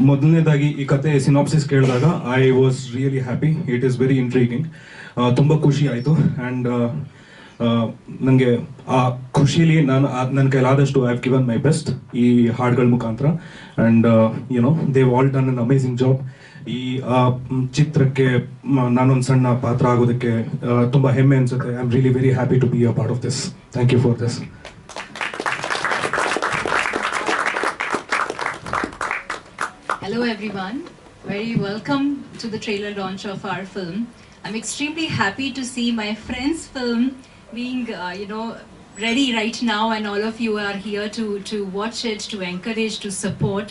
ಮೊದಲನೇದಾಗಿ ಈ ಕತೆ ಸಿನಾಪ್ಸಿಸ್ ಕೇಳಿದಾಗ I was really happy. It is very intriguing. ತುಂಬ ಖುಷಿ ಆಯಿತು. ಆ್ಯಂಡ್ ನನಗೆ ಆ ಖುಷಿಲಿ ನಾನು ನನ್ನ ಕೈಲಾದಷ್ಟು I have given my best ಈ ಹಾಡುಗಳ ಮುಖಾಂತರ. And you know Dev all done an amazing job. ಈ ಚಿತ್ರಕ್ಕೆ ನಾನೊಂದು ಸಣ್ಣ ಪಾತ್ರ ಆಗೋದಕ್ಕೆ ತುಂಬ ಹೆಮ್ಮೆ ಅನಿಸುತ್ತೆ. I am really very happy to be a part of this. Thank you for this. Hello everyone, very welcome to the trailer launch of our film. I'm extremely happy to see my friend's film being ready right now, and all of you are here to watch it, to encourage, to support.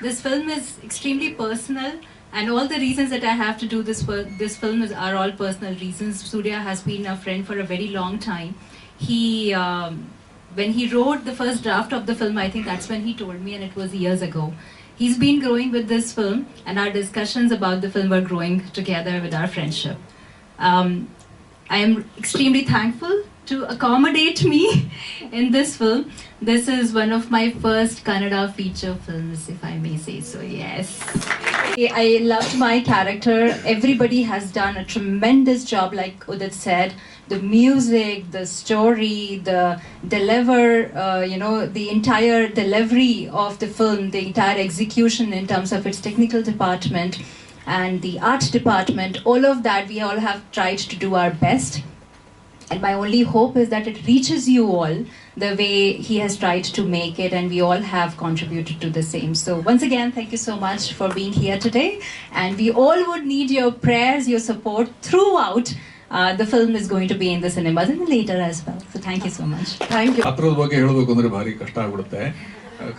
This film is extremely personal, and all the reasons that I have to do this film are all personal reasons. Surya has been a friend for a very long time. When he wrote the first draft of the film, I think that's when he told me, and it was years ago. He's been growing with this film, and our discussions about the film are growing together with our friendship. I am extremely thankful to accommodate me in this film. This is one of my first Kannada feature films, if I may say so, yes. I loved my character. Everybody has done a tremendous job, like Udit said. The music, the story, the the entire delivery of the film, the entire execution in terms of its technical department and the art department, all of that, we all have tried to do our best. And my only hope is that it reaches you all the way he has tried to make it, and we all have contributed to the same. So once again, thank you so much for being here today. And we all would need your prayers, your support throughout. The film is going to be in the cinemas and later as well. So thank you so much. Thank you. ಪಾತ್ರದ ಬಗ್ಗೆ ಹೇಳಬೇಕು ಅಂದ್ರೆ ಭಾರಿ ಕಷ್ಟ ಆಗ್ಬಿಡುತ್ತೆ.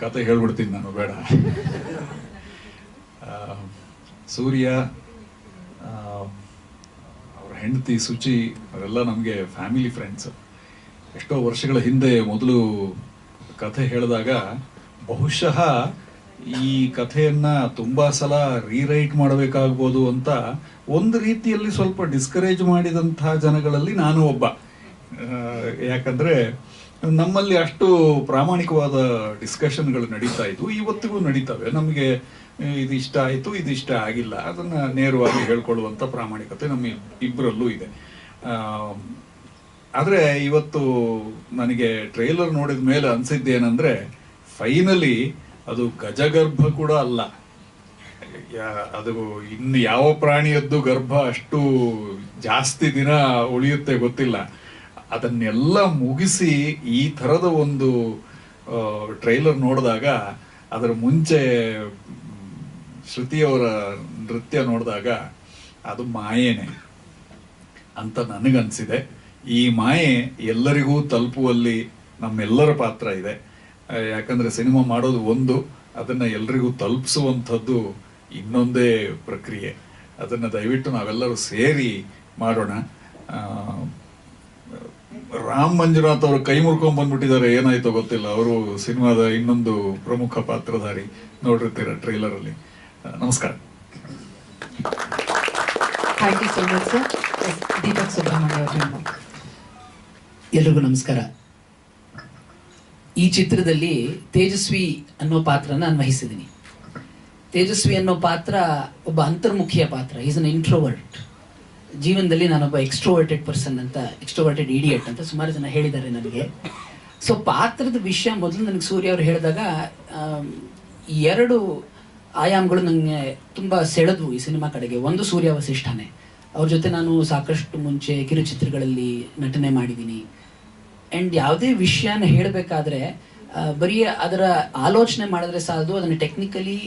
ಕತೆ ಹೇಳ್ಬಿಡ್ತೀನಿ ನಾನು, ಬೇಡ. ಸೂರ್ಯ, ಅವ್ರ ಹೆಂಡತಿ ಸುಚಿ, ಅವರೆಲ್ಲ ನಮಗೆ ಫ್ಯಾಮಿಲಿ ಫ್ರೆಂಡ್ಸ್. ಎಷ್ಟೋ ವರ್ಷಗಳ ಹಿಂದೆ ಮೊದಲು ಕಥೆ ಹೇಳಿದಾಗ ಬಹುಶಃ ಈ ಕಥೆಯನ್ನ ತುಂಬಾ ಸಲ ರೀರೈಟ್ ಮಾಡಬೇಕಾಗ್ಬೋದು ಅಂತ ಒಂದು ರೀತಿಯಲ್ಲಿ ಸ್ವಲ್ಪ ಡಿಸ್ಕರೇಜ್ ಮಾಡಿದಂತಹ ಜನಗಳಲ್ಲಿ ನಾನು ಒಬ್ಬ. ಯಾಕಂದ್ರೆ ನಮ್ಮಲ್ಲಿ ಅಷ್ಟು ಪ್ರಾಮಾಣಿಕವಾದ ಡಿಸ್ಕಷನ್ಗಳು ನಡೀತಾ ಇದ್ವು, ಇವತ್ತಿಗೂ ನಡೀತವೆ. ನಮಗೆ ಇದಿಷ್ಟ ಆಯಿತು, ಇದಿಷ್ಟ ಆಗಿಲ್ಲ, ಅದನ್ನ ನೇರವಾಗಿ ಹೇಳ್ಕೊಳ್ಳುವಂಥ ಪ್ರಾಮಾಣಿಕತೆ ನಮ್ಮ ಇಬ್ಬರಲ್ಲೂ ಇದೆ. ಆದರೆ ಇವತ್ತು ನನಗೆ ಟ್ರೈಲರ್ ನೋಡಿದ ಮೇಲೆ ಅನ್ಸಿದ್ದೇನೆಂದ್ರೆ, ಫೈನಲಿ ಅದು ಗಜಗರ್ಭ ಕೂಡ ಅಲ್ಲ. ಅದು ಇನ್ನು ಯಾವ ಪ್ರಾಣಿಯದ್ದು ಗರ್ಭ ಅಷ್ಟು ಜಾಸ್ತಿ ದಿನ ಉಳಿಯುತ್ತೆ ಗೊತ್ತಿಲ್ಲ. ಅದನ್ನೆಲ್ಲ ಮುಗಿಸಿ ಈ ಥರದ ಒಂದು ಟ್ರೈಲರ್ ನೋಡಿದಾಗ, ಅದರ ಮುಂಚೆ ಶ್ರುತಿಯವರ ನೃತ್ಯ ನೋಡಿದಾಗ ಅದು ಮಾಯೇನೆ ಅಂತ ನನಗನ್ಸಿದೆ. ಈ ಮಾಯೆ ಎಲ್ಲರಿಗೂ ತಲುಪುವಲ್ಲಿ ನಮ್ಮೆಲ್ಲರ ಪಾತ್ರ ಇದೆ. ಯಾಕಂದ್ರೆ ಸಿನಿಮಾ ಮಾಡೋದು ಒಂದು, ಅದನ್ನ ಎಲ್ರಿಗೂ ತಲುಪಿಸುವಂಥದ್ದು ಇನ್ನೊಂದೇ ಪ್ರಕ್ರಿಯೆ. ಅದನ್ನ ದಯವಿಟ್ಟು ನಾವೆಲ್ಲರೂ ಸೇರಿ ಮಾಡೋಣ. ರಾಮ್ ಮಂಜುನಾಥ್ ಅವರು ಕೈ ಮುರ್ಕೊಂಡ್ ಬಂದ್ಬಿಟ್ಟಿದ್ದಾರೆ, ಏನಾಯ್ತೋ ಗೊತ್ತಿಲ್ಲ. ಅವರು ಸಿನಿಮಾದ ಇನ್ನೊಂದು ಪ್ರಮುಖ ಪಾತ್ರಧಾರಿ, ನೋಡಿರ್ತೀರ ಟ್ರೈಲರ್ ಅಲ್ಲಿ. ನಮಸ್ಕಾರ. Thank you so much sir. Deepak Subrahmanya ಅವರು. ಎಲ್ರಿಗೂ ನಮಸ್ಕಾರ. ಈ ಚಿತ್ರದಲ್ಲಿ ತೇಜಸ್ವಿ ಅನ್ನೋ ಪಾತ್ರನ ನಾನು ವಹಿಸಿದ್ದೀನಿ. ತೇಜಸ್ವಿ ಅನ್ನೋ ಪಾತ್ರ ಒಬ್ಬ ಅಂತರ್ಮುಖಿಯ ಪಾತ್ರ. Is an introvert. ಜೀವನದಲ್ಲಿ ನಾನೊಬ್ಬ ಎಕ್ಸ್ಟ್ರೋವರ್ಟೆಡ್ ಪರ್ಸನ್ ಅಂತ, ಎಕ್ಸ್ಟ್ರೋವರ್ಟೆಡ್ ಇಡಿಯಟ್ ಅಂತ ಸುಮಾರು ಜನ ಹೇಳಿದ್ದಾರೆ ನನಗೆ. ಸೊ ಪಾತ್ರದ ವಿಷಯ ಮೊದಲು ನನಗೆ ಸೂರ್ಯ ಅವರು ಹೇಳಿದಾಗ ಎರಡು ಆಯಾಮಗಳು ನನಗೆ ತುಂಬ ಸೆಳೆದ್ವು ಈ ಸಿನಿಮಾ ಕಡೆಗೆ. ಒಂದು ಸೂರ್ಯ ವಸಿಷ್ಠನೇ. ಅವ್ರ ಜೊತೆ ನಾನು ಸಾಕಷ್ಟು ಮುಂಚೆ ಕಿರುಚಿತ್ರಗಳಲ್ಲಿ ನಟನೆ ಮಾಡಿದ್ದೀನಿ. ಆ್ಯಂಡ್ ಯಾವುದೇ ವಿಷಯನ ಹೇಳಬೇಕಾದ್ರೆ ಬರೀ ಅದರ ಆಲೋಚನೆ ಮಾಡಿದ್ರೆ ಸಾಲದು, ಅದನ್ನು ಟೆಕ್ನಿಕಲಿ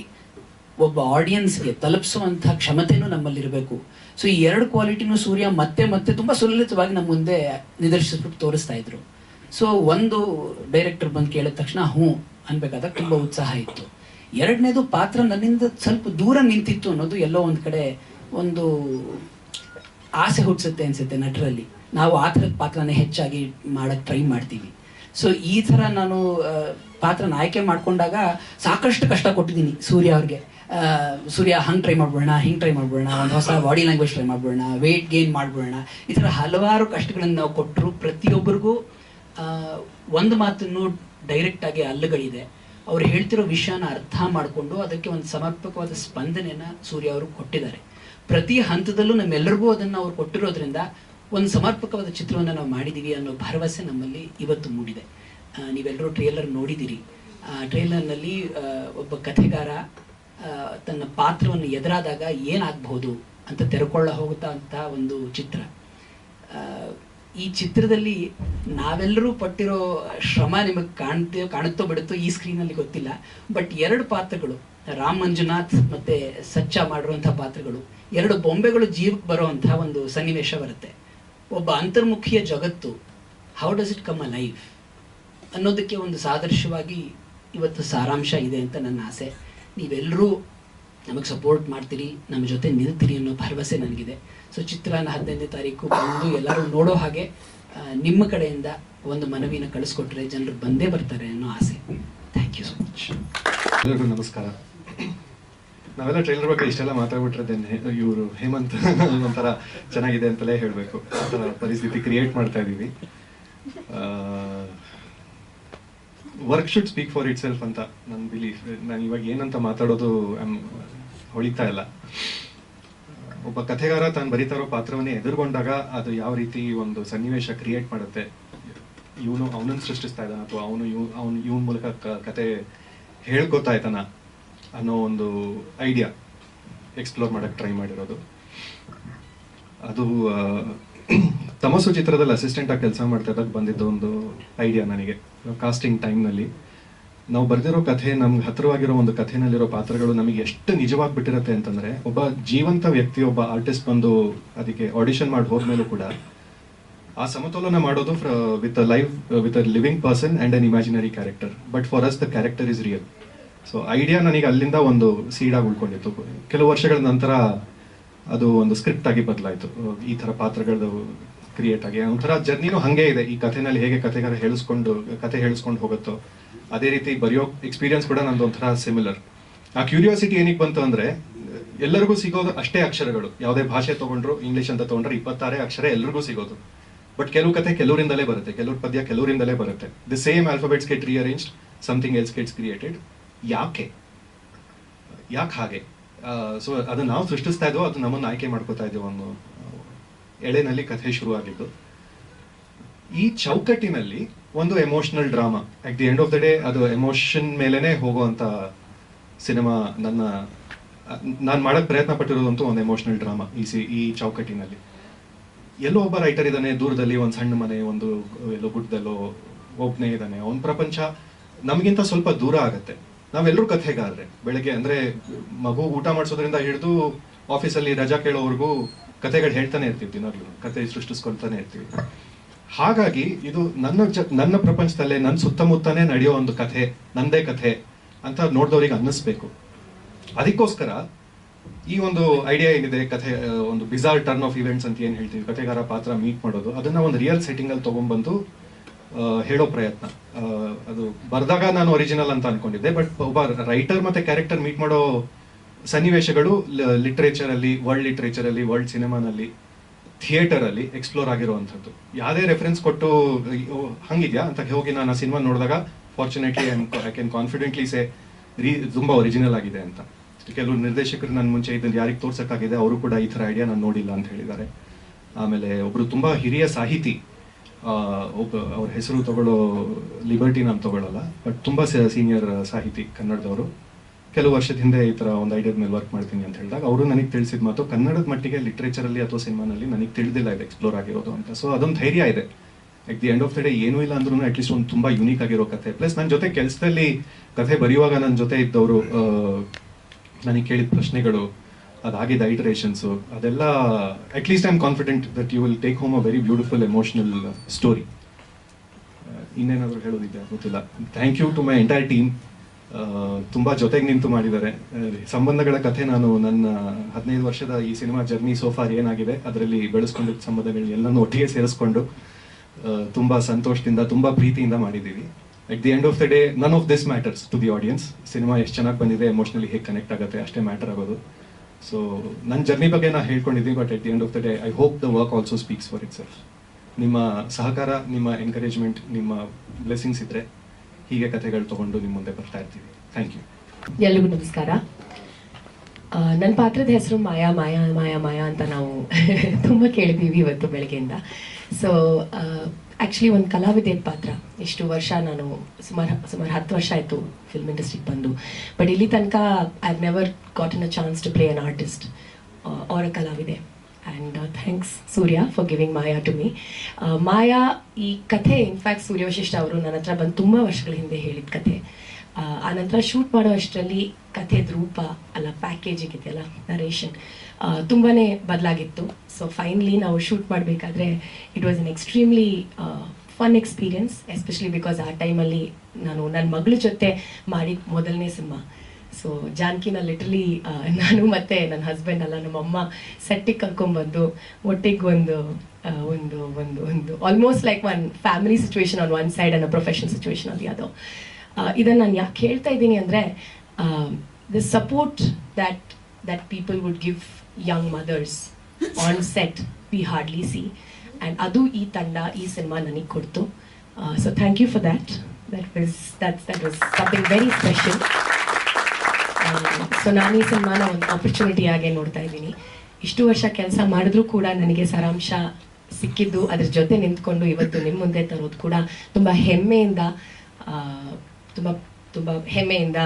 ಒಬ್ಬ ಆಡಿಯನ್ಸ್ಗೆ ತಲುಪಿಸುವಂತಹ ಕ್ಷಮತೆನೂ ನಮ್ಮಲ್ಲಿರಬೇಕು. ಸೊ ಈ ಎರಡು ಕ್ವಾಲಿಟಿನೂ ಸೂರ್ಯ ಮತ್ತೆ ಮತ್ತೆ ತುಂಬ ಸುಲಲಿತವಾಗಿ ನಮ್ಮ ಮುಂದೆ ನಿದರ್ಶಿಸ್ಬಿಟ್ಟು ತೋರಿಸ್ತಾ ಇದ್ರು. ಸೊ ಒಂದು ಡೈರೆಕ್ಟರ್ ಬಂದು ಕೇಳಿದ ತಕ್ಷಣ ಹ್ಞೂ ಅನ್ಬೇಕಾದಾಗ ತುಂಬ ಉತ್ಸಾಹ ಇತ್ತು. ಎರಡನೇದು ಪಾತ್ರ ನನ್ನಿಂದ ಸ್ವಲ್ಪ ದೂರ ನಿಂತಿತ್ತು ಅನ್ನೋದು ಎಲ್ಲೋ ಒಂದು ಕಡೆ ಒಂದು ಆಸೆ ಹುಟ್ಟಿಸುತ್ತೆ ಅನ್ಸುತ್ತೆ ನಟರಲ್ಲಿ. ನಾವು ಆ ಥರದ ಪಾತ್ರನೇ ಹೆಚ್ಚಾಗಿ ಮಾಡಕ್ಕೆ ಟ್ರೈ ಮಾಡ್ತೀವಿ. ಸೊ ಈ ಥರ ನಾನು ಪಾತ್ರನ ಆಯ್ಕೆ ಮಾಡ್ಕೊಂಡಾಗ ಸಾಕಷ್ಟು ಕಷ್ಟ ಕೊಟ್ಟಿದ್ದೀನಿ ಸೂರ್ಯ ಅವ್ರಿಗೆ. ಸೂರ್ಯ ಹಂಗೆ ಟ್ರೈ ಮಾಡ್ಬೋಣ, ಹಿಂಗೆ ಟ್ರೈ ಮಾಡ್ಬೋಣ, ಒಂದು ಹೊಸ ಬಾಡಿ ಲ್ಯಾಂಗ್ವೇಜ್ ಟ್ರೈ ಮಾಡ್ಬೋಣ, ವೆಯ್ಟ್ ಗೇನ್ ಮಾಡ್ಬೋಣ, ಈ ಥರ ಹಲವಾರು ಕಷ್ಟಗಳನ್ನು ನಾವು ಕೊಟ್ಟರು. ಪ್ರತಿಯೊಬ್ಬರಿಗೂ ಒಂದು ಮಾತನ್ನು ಡೈರೆಕ್ಟಾಗಿ ಅಲ್ಲಗಳಿದೆ. ಅವ್ರು ಹೇಳ್ತಿರೋ ವಿಷಯನ ಅರ್ಥ ಮಾಡಿಕೊಂಡು ಅದಕ್ಕೆ ಒಂದು ಸಮರ್ಪಕವಾದ ಸ್ಪಂದನೆಯನ್ನು ಸೂರ್ಯ ಅವರು ಕೊಟ್ಟಿದ್ದಾರೆ. ಪ್ರತಿ ಹಂತದಲ್ಲೂ ನಮ್ಮೆಲ್ಲರಿಗೂ ಅದನ್ನು ಅವ್ರು ಕೊಟ್ಟಿರೋದ್ರಿಂದ ಒಂದು ಸಮರ್ಪಕವಾದ ಚಿತ್ರವನ್ನು ನಾವು ಮಾಡಿದ್ದೀವಿ ಅನ್ನೋ ಭರವಸೆ ನಮ್ಮಲ್ಲಿ ಇವತ್ತು ಮೂಡಿದೆ. ನೀವೆಲ್ಲರೂ ಟ್ರೇಲರ್ ನೋಡಿದ್ದೀರಿ. ಟ್ರೇಲರ್ನಲ್ಲಿ ಒಬ್ಬ ಕಥೆಗಾರ ತನ್ನ ಪಾತ್ರವನ್ನು ಎದುರಾದಾಗ ಏನಾಗಬಹುದು ಅಂತ ತೆರೆಕೊಳ್ಳ ಹೋಗುತ್ತಾ ಅಂತ ಒಂದು ಚಿತ್ರ. ಈ ಚಿತ್ರದಲ್ಲಿ ನಾವೆಲ್ಲರೂ ಪಟ್ಟಿರೋ ಶ್ರಮ ನಿಮಗೆ ಕಾಣುತ್ತೋ ಬಿಡುತ್ತೋ ಈ ಸ್ಕ್ರೀನಲ್ಲಿ ಗೊತ್ತಿಲ್ಲ. ಬಟ್ 2 ಪಾತ್ರಗಳು, ರಾಮ್ ಮಂಜುನಾಥ್ ಮತ್ತೆ ಸಚ್ಚ ಮಾಡಿರುವಂತಹ ಪಾತ್ರಗಳು, 2 ಬೊಂಬೆಗಳು ಜೀವಕ್ಕೆ ಬರುವಂತಹ ಒಂದು ಸನ್ನಿವೇಶ ಬರುತ್ತೆ. ಒಬ್ಬ ಅಂತರ್ಮುಖಿಯ ಜಗತ್ತು how does it come a life ಅನ್ನೋದಕ್ಕೆ ಒಂದು ಸಾದೃಶ್ಯವಾಗಿ ಇವತ್ತು ಸಾರಾಂಶ ಇದೆ ಅಂತ ನನ್ನ ಆಸೆ. ನೀವೆಲ್ಲರೂ ನಮಗೆ ಸಪೋರ್ಟ್ ಮಾಡ್ತೀರಿ, ನಮ್ಮ ಜೊತೆ ನಿಲ್ತೀರಿ ಅನ್ನೋ ಭರವಸೆ ನನಗಿದೆ. ಸೊ ಚಿತ್ರನ 15ನೇ ತಾರೀಕು ಬಂದು ಎಲ್ಲರೂ ನೋಡೋ ಹಾಗೆ ನಿಮ್ಮ ಕಡೆಯಿಂದ ಒಂದು ಮನವಿನ ಕಳಿಸ್ಕೊಟ್ರೆ ಜನರು ಬಂದೇ ಬರ್ತಾರೆ ಅನ್ನೋ ಆಸೆ. Thank you so much. ಎಲ್ಲರಿಗೂ ನಮಸ್ಕಾರ. ನಾವೆಲ್ಲ ಟ್ರೈಲರ್ ಬಗ್ಗೆ ಇಷ್ಟೆಲ್ಲ ಮಾತಾಡ್ಬಿಟ್ರದೇನೆ ಇವರು ಹೇಮಂತ್ ಒಂಥರ ಚೆನ್ನಾಗಿದೆ ಅಂತಲೇ ಹೇಳಬೇಕು. ಆ ಥರ ಪರಿಸ್ಥಿತಿ ಕ್ರಿಯೇಟ್ ಮಾಡ್ತಾ ಇದ್ದೀವಿ. Work should speak for it self ಅಂತ ನನ್ನ ಬಿಲೀಫ್. ನಾನು ಇವಾಗ ಏನಂತ ಮಾತಾಡೋದು ಹೊಳಿತಾ ಇಲ್ಲ. ಒಬ್ಬ ಕಥೆಗಾರ ತಾನು ಬರೀತಾ ಇರೋ ಪಾತ್ರವನ್ನೇ ಎದುರುಗೊಂಡಾಗ ಅದು ಯಾವ ರೀತಿ ಒಂದು ಸನ್ನಿವೇಶ ಕ್ರಿಯೇಟ್ ಮಾಡುತ್ತೆ, ಇವನು ಅವನನ್ನು ಸೃಷ್ಟಿಸ್ತಾ ಇದ್ದಾನ ಅಥವಾ ಇವನ ಮೂಲಕ ಕತೆ ಹೇಳ್ಕೊತಾ ಇದ್ದಾನ ಅನ್ನೋ ಒಂದು ಐಡಿಯಾ ಎಕ್ಸ್ಪ್ಲೋರ್ ಮಾಡಕ್ಕೆ ಟ್ರೈ ಮಾಡಿರೋದು. ಅದು ತಮಸು ಚಿತ್ರದಲ್ಲಿ ಅಸಿಸ್ಟೆಂಟ್ ಆಗಿ ಕೆಲಸ ಮಾಡ್ತಾ ಇದ್ದಾಗ ಬಂದಿದ್ದು ಒಂದು ಐಡಿಯಾ ನನಗೆ. ಕಾಸ್ಟಿಂಗ್ ಟೈಮ್ನಲ್ಲಿ ನಾವು ಬರೆದಿರೋ ಕಥೆ, ನಮ್ಗೆ ಹತ್ತಿರವಾಗಿರೋ ಒಂದು ಕಥೆನಲ್ಲಿರೋ ಪಾತ್ರಗಳು ನಮಗೆ ಎಷ್ಟು ನಿಜವಾಗಿ ಬಿಟ್ಟಿರುತ್ತೆ ಅಂತಂದ್ರೆ, ಒಬ್ಬ ಜೀವಂತ ವ್ಯಕ್ತಿ, ಒಬ್ಬ ಆರ್ಟಿಸ್ಟ್ ಬಂದು ಅದಕ್ಕೆ ಆಡಿಷನ್ ಮಾಡಿ ಹೋದ್ಮೇಲೂ ಕೂಡ ಆ ಸಮತೋಲನ ಮಾಡೋದು with a living person and an imaginary character. But for us the character is real. So idea ನನಗೆ ಅಲ್ಲಿಂದ ಒಂದು ಸೀಡಾಗಿ ಉಳ್ಕೊಂಡಿತ್ತು. ಕೆಲವು ವರ್ಷಗಳ ನಂತರ ಅದು ಒಂದು ಸ್ಕ್ರಿಪ್ಟ್ ಆಗಿ ಬದಲಾಯಿತು. ಈ ಥರ ಪಾತ್ರಗಳದ್ದು ಕ್ರಿಯೇಟ್ ಆಗಿ ಒಂಥರ ಜರ್ನಿನೂ ಹಾಗೆ ಇದೆ. ಈ ಕಥೆನಲ್ಲಿ ಹೇಗೆ ಕಥೆಗಾರ ಕಥೆ ಹೇಳಿಸ್ಕೊಂಡು ಹೋಗುತ್ತೋ ಅದೇ ರೀತಿ ಬರೆಯೋ ಎಕ್ಸ್ಪೀರಿಯನ್ಸ್ ಕೂಡ ನಂದು ಒಂಥರ ಸಿಮಿಲರ್. ಆ ಕ್ಯೂರಿಯಾಸಿಟಿ ಏನಕ್ಕೆ ಬಂತು ಅಂದ್ರೆ, ಎಲ್ಲರಿಗೂ ಸಿಗೋದು ಅಷ್ಟೇ ಅಕ್ಷರಗಳು. ಯಾವುದೇ ಭಾಷೆ ತಗೊಂಡ್ರು, ಇಂಗ್ಲಿಷ್ ಅಂತ ತಗೊಂಡ್ರೆ 26 ಅಕ್ಷರ ಎಲ್ರಿಗೂ ಸಿಗೋದು. ಬಟ್ ಕೆಲವು ಕಥೆ ಕೆಲವರಿಂದಲೇ ಬರುತ್ತೆ, ಕೆಲವ್ರ ಪದ್ಯ ಕೆಲವರಿಂದಲೇ ಬರುತ್ತೆ. The same alphabets get rearranged, something else gets created. ಯಾಕೆ ಹಾಗೆ? ಸೊ ಅದು ನಾವು ಸೃಷ್ಟಿಸ್ತಾ ಇದ್ವೋ, ಅದು ನಮ್ಮನ್ನು ಆಯ್ಕೆ ಮಾಡ್ಕೋತಾ ಇದ್ದೀವಿ. ಒಂದು ಎಳೆನಲ್ಲಿ ಕಥೆ ಶುರುವಾಗಿದ್ದು ಈ ಚೌಕಟ್ಟಿನಲ್ಲಿ ಒಂದು emotional drama. At the end of the day ಅದು ಎಮೋಷನ್ ಮೇಲೆನೆ ಹೋಗುವಂತ ಸಿನಿಮಾ. ನಾನು ಮಾಡಕ್ ಪ್ರಯತ್ನ ಪಟ್ಟಿರೋದಂತೂ ಒಂದು ಎಮೋಷನಲ್ ಡ್ರಾಮಾ ಈ ಚೌಕಟ್ಟಿನಲ್ಲಿ. ಎಲ್ಲೋ ಒಬ್ಬ ರೈಟರ್ ಇದ್ದಾನೆ ದೂರದಲ್ಲಿ, ಒಂದು ಸಣ್ಣ ಮನೆ, ಒಂದು ಎಲ್ಲೋ ಗುಡ್ಡದಲ್ಲೋ ಒಬ್ಬನೇ ಇದ್ದಾನೆ. ಅವನ ಪ್ರಪಂಚ ನಮಗಿಂತ ಸ್ವಲ್ಪ ದೂರ ಆಗತ್ತೆ. ನಾವೆಲ್ಲರೂ ಕಥೆಗಾರರೆ. ಬೆಳಗ್ಗೆ ಅಂದ್ರೆ ಮಗು ಊಟ ಮಾಡಿಸೋದ್ರಿಂದ ಹಿಡಿದು ಆಫೀಸಲ್ಲಿ ರಜಾ ಕೇಳೋವರೆಗೂ ಕಥೆಗಳು ಹೇಳ್ತಾನೆ ಇರ್ತೀವಿ, ದಿನಾಗ್ಲೂ ಕತೆ ಸೃಷ್ಟಿಸ್ಕೊಳ್ತಾನೆ ಇರ್ತೀವಿ. ಹಾಗಾಗಿ ಇದು ನನ್ನ ಪ್ರಪಂಚದಲ್ಲೇ, ನನ್ನ ಸುತ್ತಮುತ್ತನೇ ನಡೆಯೋ ಒಂದು ಕಥೆ, ನಂದೇ ಕಥೆ ಅಂತ ನೋಡಿದವ್ರಿಗೆ ಅನ್ನಿಸ್ಬೇಕು. ಅದಕ್ಕೋಸ್ಕರ ಈ ಒಂದು ಐಡಿಯಾ ಏನಿದೆ, ಕಥೆ ಒಂದು ಬಿಜಾರ್ ಟರ್ನ್ ಆಫ್ ಇವೆಂಟ್ಸ್ ಅಂತ ಏನ್ ಹೇಳ್ತೀವಿ, ಕಥೆಗಾರ ಪಾತ್ರ ಮೀಟ್ ಮಾಡೋದು, ಅದನ್ನ ಒಂದು ರಿಯಲ್ ಸೆಟ್ಟಿಂಗ್ ಅಲ್ಲಿ ತಗೊಂಡ್ಬಂದು ಹೇಳೋ ಪ್ರಯತ್ನ. ಅದು ಬರೆದಾಗ ನಾನು ಒರಿಜಿನಲ್ ಅಂತ ಅನ್ಕೊಂಡಿದ್ದೆ. ಬಟ್ ಒಬ್ಬ ರೈಟರ್ ಮತ್ತೆ ಕ್ಯಾರೆಕ್ಟರ್ ಮೀಟ್ ಮಾಡೋ ಸನ್ನಿವೇಶಗಳು ಲಿಟ್ರೇಚರ್ ಅಲ್ಲಿ, ವರ್ಲ್ಡ್ ಸಿನಿಮಾನಲ್ಲಿ, ಥಿಯೇಟರ್ ಅಲ್ಲಿ ಎಕ್ಸ್ಪ್ಲೋರ್ ಆಗಿರುವಂಥದ್ದು. ಯಾವುದೇ ರೆಫರೆನ್ಸ್ ಕೊಟ್ಟು ಹಂಗಿದ್ಯಾ ಅಂತ ಹೋಗಿ ನಾನು ಆ ಸಿನಿಮಾ ನೋಡಿದಾಗ ಫಾರ್ಚುನೇಟ್ಲಿ ಐ ಕ್ಯಾನ್ ಕಾನ್ಫಿಡೆಂಟ್ಲಿ ಸೇ ತುಂಬಾ ಒರಿಜಿನಲ್ ಆಗಿದೆ ಅಂತ. ಕೆಲವು ನಿರ್ದೇಶಕರು ನನ್ನ ಮುಂಚೆ ಇದನ್ನು ಯಾರಿಗೆ ತೋರ್ಸಕ್ಕಾಗಿದೆ, ಅವರು ಕೂಡ ಈ ಥರ ಐಡಿಯಾ ನಾನು ನೋಡಿಲ್ಲ ಅಂತ ಹೇಳಿದ್ದಾರೆ. ಆಮೇಲೆ ಒಬ್ರು ತುಂಬಾ ಹಿರಿಯ ಸಾಹಿತಿ, ಅವ್ರ ಹೆಸರು ತಗೊಳ್ಳೋ ಲಿಬರ್ಟಿ ನಾನು ತಗೊಳ್ಳಲ್ಲ, ಬಟ್ ತುಂಬಾ ಸೀನಿಯರ್ ಸಾಹಿತಿ ಕನ್ನಡದವರು, ಕೆಲವು ವರ್ಷದ ಹಿಂದೆ ಈ ತರ ಒಂದು ಐಡಿಯಾದ ಮೇಲೆ ವರ್ಕ್ ಮಾಡ್ತೀನಿ ಅಂತ ಹೇಳಿದಾಗ ಅವರು ನನಗೆ ತಿಳಿಸಿದ ಮಾತು, ಕನ್ನಡದ ಮಟ್ಟಿಗೆ ಲಿಟ್ರೇಚರ್ ಅಲ್ಲಿ ಅಥವಾ ಸಿನಿಮಾನಲ್ಲಿ ನನಗೆ ತಿಳಿದಿಲ್ಲ ಇದು ಎಕ್ಸ್ಪ್ಲೋರ್ ಆಗಿರೋದು ಅಂತ. ಸೊ ಅದೊಂದು ಧೈರ್ಯ ಇದೆ. At the end of the day ಏನೂ ಇಲ್ಲ ಅಂದ್ರೂ ಅಟ್ಲೀಸ್ಟ್ ಒಂದು ತುಂಬಾ ಯುನೀಕ್ ಆಗಿರೋ ಕಥೆ. ಪ್ಲಸ್ ನನ್ನ ಜೊತೆ ಕೆಲಸದಲ್ಲಿ ಕಥೆ ಬರೆಯುವಾಗ ನನ್ನ ಜೊತೆ ಇದ್ದವರು ನನಗೆ ಕೇಳಿದ ಪ್ರಶ್ನೆಗಳು, ಅದಾಗಿದ್ದ ಐಟರೇಷನ್ಸು, ಅದೆಲ್ಲ at least I am confident that you will take home a very beautiful emotional story. ಇನ್ನೇನಾದರೂ ಹೇಳೋದಿದೆ ಗೊತ್ತಿಲ್ಲ. Thank you to my entire team. ತುಂಬಾ ಜೊತೆಗೆ ನಿಂತು ಮಾಡಿದ್ದಾರೆ. ಸಂಬಂಧಗಳ ಕಥೆ ನಾನು ನನ್ನ 15 ವರ್ಷದ ಈ ಸಿನಿಮಾ ಜರ್ನಿ ಸೋಫಾರ್ ಏನಾಗಿದೆ ಅದರಲ್ಲಿ ಬೆಳೆಸ್ಕೊಂಡಿದ್ದ ಸಂಬಂಧಗಳನ್ನ ಎಲ್ಲನೂ ಒಟ್ಟಿಗೆ ಸೇರಿಸ್ಕೊಂಡು ತುಂಬಾ ಸಂತೋಷದಿಂದ, ತುಂಬಾ ಪ್ರೀತಿಯಿಂದ ಮಾಡಿದ್ದೀವಿ. At the end of the day none of this matters to the audience. Cinema ಎಷ್ಟು ಚೆನ್ನಾಗಿ ಬಂದಿದೆ, ಎಮೋಷನಲಿ ಹೇಗೆ ಕನೆಕ್ಟ್ ಆಗುತ್ತೆ ಅಷ್ಟೇ ಮ್ಯಾಟರ್ ಆಗೋದು. ಸೊ ನನ್ನ ಜರ್ನಿ ಬಗ್ಗೆ ನಾನು ಹೇಳ್ಕೊಂಡಿದ್ದೀನಿ. But at the end of the day I hope the work also speaks for itself. ನಿಮ್ಮ ಸಹಕಾರ, ನಿಮ್ಮ ಎನ್ಕರೇಜ್ಮೆಂಟ್, ನಿಮ್ಮ ಬ್ಲೆಸ್ಸಿಂಗ್ಸ್ ಇದ್ರೆ ಹೀಗೆ ಕಥೆಗಳು ತೊಗೊಂಡು ನಿಮ್ಮ ಮುಂದೆ ಬರ್ತಾ ಇರ್ತೀವಿ. Thank you. ಎಲ್ರಿಗೂ ನಮಸ್ಕಾರ. ನನ್ನ ಪಾತ್ರದ ಹೆಸರು ಮಾಯಾ ಮಾಯಾ ಮಾಯಾ ಮಾಯಾ ಅಂತ ನಾವು ತುಂಬ ಕೇಳಿದ್ದೀವಿ ಇವತ್ತು ಬೆಳಗ್ಗೆಯಿಂದ. ಸೊ ಆ್ಯಕ್ಚುಲಿ ಒಂದು ಕಲಾವಿದೆಯ ಪಾತ್ರ. ಇಷ್ಟು ವರ್ಷ ನಾನು ಸುಮಾರು 10 ವರ್ಷ ಆಯಿತು ಫಿಲ್ಮ್ ಇಂಡಸ್ಟ್ರಿಗೆ ಬಂದು. ಬಟ್ ಇಲ್ಲಿ ತನಕ I have never gotten a chance to play an artist or a ಕಲಾವಿದೆ. And thanks Surya for giving Maya to me. Maya ಈ ಕಥೆ ಇನ್ಫ್ಯಾಕ್ಟ್ ಸೂರ್ಯ ವಶಿಷ್ಠ ಅವರು ನನ್ನ ಹತ್ರ ಬಂದು ತುಂಬ ವರ್ಷಗಳ ಹಿಂದೆ ಹೇಳಿದ ಕಥೆ. ಆ ನಂತರ ಶೂಟ್ ಮಾಡೋ ಅಷ್ಟರಲ್ಲಿ ಕಥೆದ ರೂಪ ಅಲ್ಲ ಪ್ಯಾಕೇಜಿಂಗ್ ಇದೆಯಲ್ಲ ನರೇಷನ್ ತುಂಬಾ ಬದಲಾಗಿತ್ತು. ಸೊ ಫೈನಲಿ ನಾವು ಶೂಟ್ ಮಾಡಬೇಕಾದ್ರೆ it was an extremely fun experience, especially because ಆ ಟೈಮಲ್ಲಿ ನಾನು ನನ್ನ ಮಗಳ ಜೊತೆ ಮಾಡಿದ ಮೊದಲನೇ ಸಿನಿಮಾ. ಸೊ ಜಾನ್ಕಿನ ಲಿಟ್ರಲಿ ನಾನು ಮತ್ತು ನನ್ನ ಹಸ್ಬೆಂಡ್ ಅಲ್ಲ ನಮ್ಮಮ್ಮ ಸೆಟ್ಟಿಗೆ ಕರ್ಕೊಂಡ್ಬಂದು ಒಟ್ಟಿಗೆ ಒಂದು ಒಂದು ಒಂದು ಒಂದು almost like one family situation on one side and a professional situation on the other. ಇದನ್ನು ನಾನು ಯಾಕೆ ಹೇಳ್ತಾ ಇದ್ದೀನಿ ಅಂದರೆ the support that people would give young mothers on set we hardly see, and adu ee tanda ee cinema nanige kodtu. So thank you for that. That was something very special. So ನಾನು ಈ ಸಿನಿಮಾನ ಒಂದು opportunity ಆಗಿ ನೋಡ್ತಾ ಇದ್ದೀನಿ. ಇಷ್ಟು ವರ್ಷ ಕೆಲಸ ಮಾಡಿದ್ರೂ ಕೂಡ ನನಗೆ ಸಾರಾಂಶ ಸಿಕ್ಕಿದ್ದು ಅದ್ರ ಜೊತೆ ನಿಂತ್ಕೊಂಡು ಇವತ್ತು ನಿಮ್ಮ ಮುಂದೆ ತರೋದು ಕೂಡ ತುಂಬ ಹೆಮ್ಮೆಯಿಂದ ತುಂಬ ಹೆಮ್ಮೆಯಿಂದ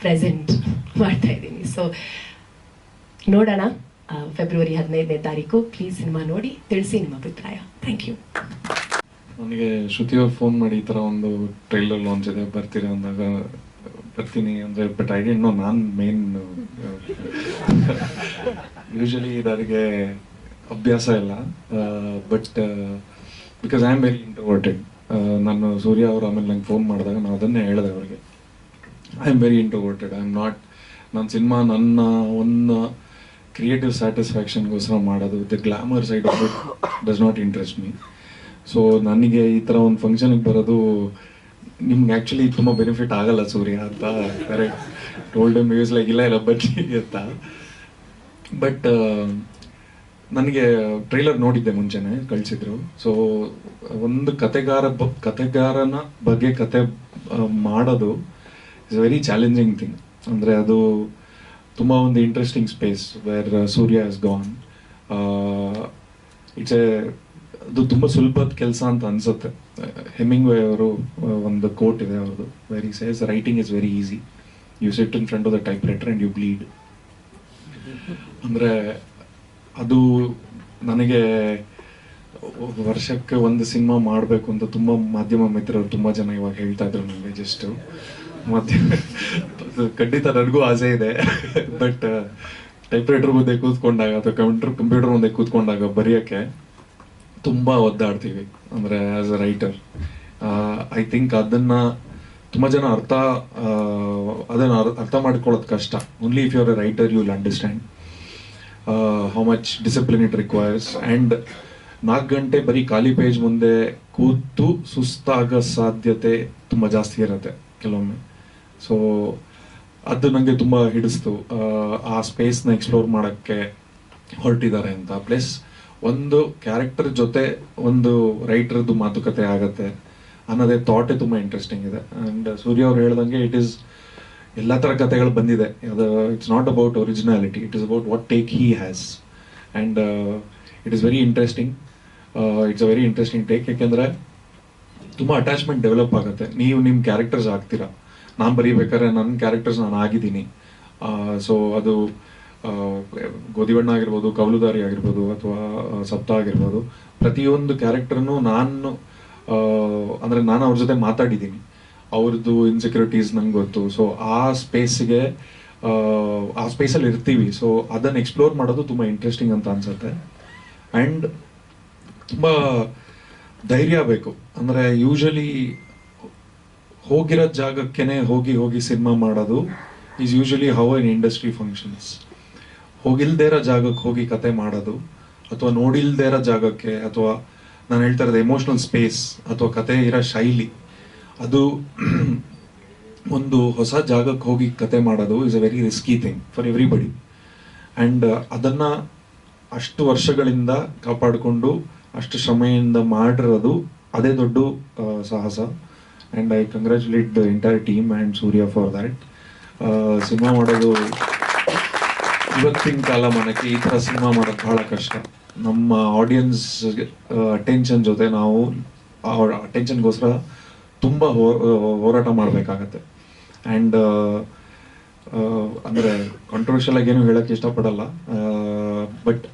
ಪ್ರೆಸೆಂಟ್ ಮಾಡ್ತಾ ಇದ್ದೀನಿ. ಸೊ ನೋಡೋಣ ಫೆಬ್ರವರಿ 15ನೇ ತಾರೀಕು. ಪ್ಲೀಸ್ ಸಿನಿಮಾ ನೋಡಿ ತಿಳಿಸಿ ನಿಮ್ಮ ಅಭಿಪ್ರಾಯ. Thank you. ನನಗೆ ಶ್ರುತಿಯವ್ರು ಫೋನ್ ಮಾಡಿ ಈ ಥರ ಒಂದು ಟ್ರೈಲರ್ ಲಾಂಚ್ ಇದೆ ಬರ್ತೀರಾ ಅಂದಾಗ ಬರ್ತೀನಿ ಅಂದರೆ, ಬಟ್ ಐ ಡಿಂಟ್ ನೋ ನಾನು ಮೇನ್ ಯೂಶಲಿ ನನಗೆ ಅಭ್ಯಾಸ ಇಲ್ಲ. But because I am very introverted. ನಾನು ಸೂರ್ಯ ಅವರು ಆಮೇಲೆ ನಂಗೆ ಫೋನ್ ಮಾಡಿದಾಗ ನಾನು ಅದನ್ನೇ ಹೇಳಿದೆ ಅವ್ರಿಗೆ, I am very introverted. I am not, ನನ್ನ ಸಿನಿಮಾ ನನ್ನ ಒಂದು ಕ್ರಿಯೇಟಿವ್ ಸ್ಯಾಟಿಸ್ಫ್ಯಾಕ್ಷನ್ಗೋಸ್ಕರ ಮಾಡೋದು, the glamour side of it does not interest me. So ನನಗೆ ಈ ಥರ ಒಂದು ಫಂಕ್ಷನಿಗೆ ಬರೋದು ನಿಮ್ಗೆ ಆ್ಯಕ್ಚುಲಿ ತುಂಬ ಬೆನಿಫಿಟ್ ಆಗಲ್ಲ ಸೂರ್ಯ ಅಂತ correct told M use like ಇಲ್ಲ ಬನ್ನಿ ಅಂತ. ಬಟ್ ನನಗೆ ಟ್ರೈಲರ್ ನೋಡಿದ್ದೆ ಮುಂಚೆನೆ ಕಳಿಸಿದ್ರು. ಸೊ ಒಂದು ಕತೆಗಾರನ ಬಗ್ಗೆ ಕತೆ ಮಾಡೋದು ಇಸ್ ವೆರಿ ಚಾಲೆಂಜಿಂಗ್ ಥಿಂಗ್. ಅಂದರೆ ಅದು ತುಂಬ ಒಂದು interesting space where Surya has gone. It's ಅದು ತುಂಬ ಸುಲಭದ ಕೆಲಸ ಅಂತ ಅನ್ಸುತ್ತೆ. ಹೆಮಿಂಗ್ವೇ ಅವರು ಒಂದು ಕೋಟ್ ಇದೆ ಅವ್ರದ್ದು, very says writing is very easy, you sit in front of the typewriter and you bleed. ಅಂದರೆ ಅದು ನನಗೆ ವರ್ಷಕ್ಕೆ ಒಂದು ಸಿನಿಮಾ ಮಾಡಬೇಕು ಅಂತ ತುಂಬ ಮಾಧ್ಯಮ ಮಿತ್ರರು ತುಂಬ ಜನ ಇವಾಗ ಹೇಳ್ತಾ ಇದ್ರು ನನಗೆ. ಜಸ್ಟ್ ಖಂಡಿತ ನನಗೂ ಆಸೆ ಇದೆ. ಬಟ್ ಟೈಪ್ ರೈಟರ್ ಮುಂದೆ ಕೂತ್ಕೊಂಡಾಗ ಅಥವಾ ಕಂಪ್ಯೂಟರ್ ಮುಂದೆ ಕೂತ್ಕೊಂಡಾಗ ಬರೆಯೋಕ್ಕೆ ತುಂಬ ಒದ್ದಾಡ್ತೀವಿ. ಅಂದರೆ as a writer I think ಅದನ್ನು ತುಂಬ ಜನ ಅದನ್ನು ಅರ್ಥ ಮಾಡ್ಕೊಳ್ಳೋದು ಕಷ್ಟ. Only if you are a writer you will understand how much discipline it requires. And 4 ಗಂಟೆ ಬರೀ ಖಾಲಿ ಪೇಜ್ ಮುಂದೆ ಕೂತು ಸುಸ್ತಾಗೋ ಸಾಧ್ಯತೆ ತುಂಬ ಜಾಸ್ತಿ ಇರುತ್ತೆ ಕೆಲವೊಮ್ಮೆ. ಸೊ ಅದು ನನಗೆ ತುಂಬ ಹಿಡಿಸ್ತು, ಆ ಸ್ಪೇಸ್ನ ಎಕ್ಸ್ಪ್ಲೋರ್ ಮಾಡೋಕ್ಕೆ ಹೊರಟಿದ್ದಾರೆ ಅಂತ. ಪ್ಲಸ್ ಒಂದು ಕ್ಯಾರೆಕ್ಟರ್ ಜೊತೆ ಒಂದು ರೈಟರ್ದು ಮಾತುಕತೆ ಆಗತ್ತೆ ಅನ್ನೋದೇ ಥಾಟೇ ತುಂಬ ಇಂಟ್ರೆಸ್ಟಿಂಗ್ ಇದೆ. ಆ್ಯಂಡ್ ಸೂರ್ಯ ಅವ್ರು ಹೇಳ್ದಂಗೆ ಇಟ್ ಈಸ್ ಎಲ್ಲ ಥರ ಕಥೆಗಳು ಬಂದಿದೆ. ಅದು it's not about originality, it is about what take he has. And it is very interesting. It's a very interesting take. ಯಾಕೆಂದರೆ ತುಂಬ ಅಟ್ಯಾಚ್ಮೆಂಟ್ ಡೆವಲಪ್ ಆಗುತ್ತೆ. ನೀವು ನಿಮ್ಮ ಕ್ಯಾರೆಕ್ಟರ್ಸ್ ಆಗ್ತೀರಾ. ನಾನು ಬರೀಬೇಕಾದ್ರೆ ನನ್ನ ಕ್ಯಾರೆಕ್ಟರ್ಸ್ ನಾನು ಆಗಿದ್ದೀನಿ. ಸೊ ಅದು ಗೋಧಿಬಣ್ಣ ಆಗಿರ್ಬೋದು, ಕವಲುದಾರಿ ಆಗಿರ್ಬೋದು, ಅಥವಾ ಸಪ್ತ ಆಗಿರ್ಬೋದು, ಪ್ರತಿಯೊಂದು ಕ್ಯಾರೆಕ್ಟರ್ನು ನಾನು ಅಂದರೆ ನಾನು ಅವ್ರ ಜೊತೆ ಮಾತಾಡಿದ್ದೀನಿ. ಅವ್ರದ್ದು ಇನ್ಸೆಕ್ಯೂರಿಟೀಸ್ ನಂಗೆ ಗೊತ್ತು. ಸೊ ಆ ಸ್ಪೇಸಲ್ಲಿ ಇರ್ತೀವಿ. ಸೊ ಅದನ್ನು ಎಕ್ಸ್ಪ್ಲೋರ್ ಮಾಡೋದು ತುಂಬ ಇಂಟ್ರೆಸ್ಟಿಂಗ್ ಅಂತ ಅನ್ಸುತ್ತೆ. ಆ್ಯಂಡ್ ತುಂಬ ಧೈರ್ಯ ಬೇಕು. ಅಂದರೆ ಯೂಶಲಿ ಹೋಗಿರೋ ಜಾಗಕ್ಕೇ ಹೋಗಿ ಸಿನಿಮಾ ಮಾಡೋದು is usually how an industry functions. ಹೋಗಿಲ್ದೇ ಇರೋ ಜಾಗಕ್ಕೆ ಹೋಗಿ ಕತೆ ಮಾಡೋದು, ಅಥವಾ ನೋಡಿಲ್ದೇ ಇರೋ ಜಾಗಕ್ಕೆ, ಅಥವಾ ನಾನು ಹೇಳ್ತಾ ಇರೋದು ಎಮೋಷ್ನಲ್ ಸ್ಪೇಸ್ ಅಥವಾ ಕತೆ ಇರೋ ಶೈಲಿ, ಅದು ಒಂದು ಹೊಸ ಜಾಗಕ್ಕೆ ಹೋಗಿ ಕತೆ ಮಾಡೋದು is a very risky thing for everybody. And ಅದನ್ನು ಅಷ್ಟು ವರ್ಷಗಳಿಂದ ಕಾಪಾಡಿಕೊಂಡು ಅಷ್ಟು ಶ್ರಮೆಯಿಂದ ಮಾಡಿರೋದು ಅದೇ ದೊಡ್ಡ ಸಾಹಸ. And I congratulate the entire team and Surya for that. Cinema ಮಾಡೋದು ಇವತ್ತಿನ ಕಾಲಮಾನಕ್ಕೆ ಈ ಥರ ಸಿನಿಮಾ ಮಾಡೋದು ಬಹಳ ಕಷ್ಟ. ನಮ್ಮ ಆಡಿಯನ್ಸ್ ಅಟೆನ್ಷನ್ ಜೊತೆ ನಾವು ಅಟೆನ್ಷನ್ಗೋಸ್ಕರ ತುಂಬ ಹೋರಾಟ ಮಾಡಬೇಕಾಗತ್ತೆ. ಆ್ಯಂಡ್ ಅಂದರೆ ಕಾಂಟ್ರವರ್ಷಿಯಲ್ ಆಗಿ ಏನು ಹೇಳೋಕ್ಕೆ ಇಷ್ಟಪಡಲ್ಲ, but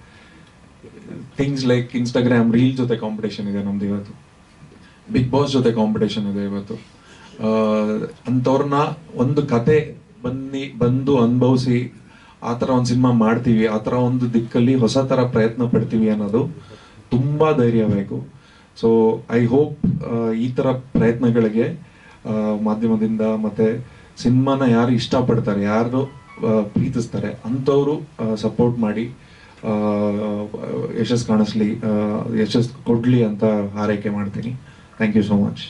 things like Instagram reel ಜೊತೆ ಕಾಂಪಿಟೇಷನ್ ಇದೆ ನಮ್ದು ಇವತ್ತು, ಬಿಗ್ ಬಾಸ್ ಜೊತೆ ಕಾಂಪಿಟೇಷನ್ ಇದೆ ಇವತ್ತು. ಅಂಥವ್ರನ್ನ ಒಂದು ಕತೆ ಬಂದು ಅನುಭವಿಸಿ ಆ ಥರ ಒಂದು ಸಿನಿಮಾ ಮಾಡ್ತೀವಿ, ಆ ಥರ ಒಂದು ದಿಕ್ಕಲ್ಲಿ ಹೊಸ ಥರ ಪ್ರಯತ್ನ ಪಡ್ತೀವಿ ಅನ್ನೋದು ತುಂಬ ಧೈರ್ಯ ಬೇಕು. ಸೊ ಐ ಹೋಪ್ ಈ ಥರ ಪ್ರಯತ್ನಗಳಿಗೆ ಮಾಧ್ಯಮದಿಂದ ಮತ್ತು ಸಿನಿಮಾನ ಯಾರು ಇಷ್ಟಪಡ್ತಾರೆ, ಯಾರು ಪ್ರೀತಿಸ್ತಾರೆ ಅಂಥವರು ಸಪೋರ್ಟ್ ಮಾಡಿ ಯಶಸ್ಸು ಕಾಣಿಸ್ಲಿ, ಯಶಸ್ಸು ಕೊಡಲಿ ಅಂತ ಹಾರೈಕೆ ಮಾಡ್ತೀನಿ. Thank you so much.